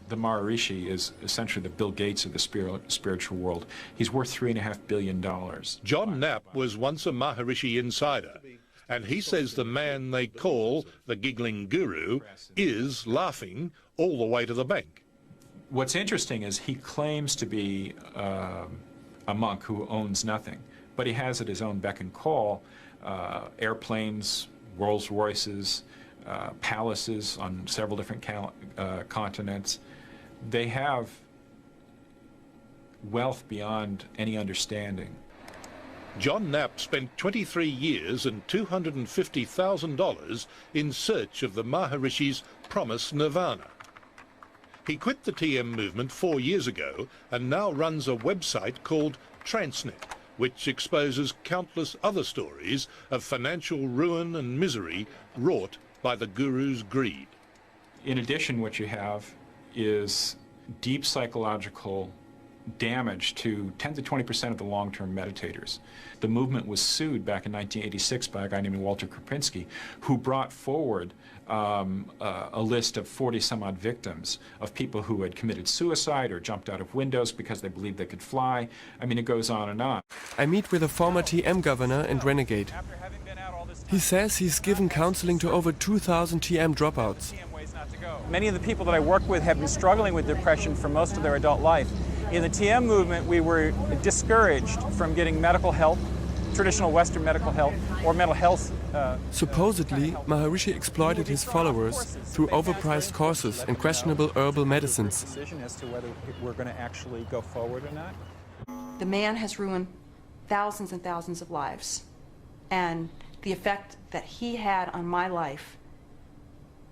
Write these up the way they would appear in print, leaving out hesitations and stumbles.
The Maharishi is essentially the Bill Gates of the spiritual world. He's worth $3.5 billion. John Knapp was once a Maharishi insider, and he says the man they call the giggling guru is laughing all the way to the bank. What's interesting is he claims to be a monk who owns nothing, but he has at his own beck and call airplanes, Rolls Royces, palaces on several different continents. They have wealth beyond any understanding. John Knapp spent 23 years and $250,000 in search of the Maharishi's promised nirvana. He quit the TM movement 4 years ago and now runs a website called Transnet, which exposes countless other stories of financial ruin and misery wrought by the guru's greed. In addition, what you have is deep psychological damage to 10 to 20% of the long-term meditators. The movement was sued back in 1986 by a guy named Walter Krupinski, who brought forward a list of 40-some-odd victims of people who had committed suicide or jumped out of windows because they believed they could fly. I mean, it goes on and on. I meet with a former TM governor and renegade. He says he's given counseling to over 2,000 TM dropouts. Many of the people that I work with have been struggling with depression for most of their adult life. In the TM movement, we were discouraged from getting medical help, traditional Western medical help, or mental health. Supposedly, Maharishi exploited his followers through overpriced courses and questionable herbal medicines. Decision as to whether we're going to actually go forward or not. The man has ruined thousands and thousands of lives, and the effect that he had on my life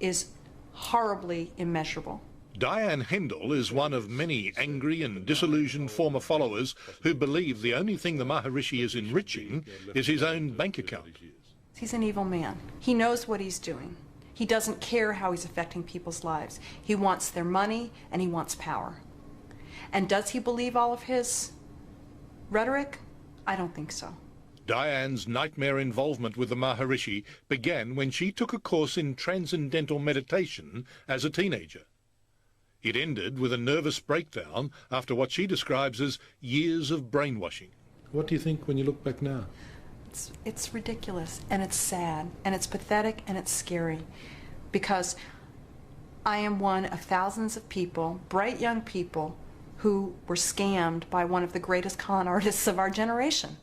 is horribly immeasurable. Diane Hendel is one of many angry and disillusioned former followers who believe the only thing the Maharishi is enriching is his own bank account. He's an evil man. He knows what he's doing. He doesn't care how he's affecting people's lives. He wants their money and he wants power. And does he believe all of his rhetoric? I don't think so. Diane's nightmare involvement with the Maharishi began when she took a course in transcendental meditation as a teenager. It ended with a nervous breakdown after what she describes as years of brainwashing. What do you think when you look back now? It's ridiculous, and it's sad, and it's pathetic, and it's scary, because I am one of thousands of people, bright young people, who were scammed by one of the greatest con artists of our generation.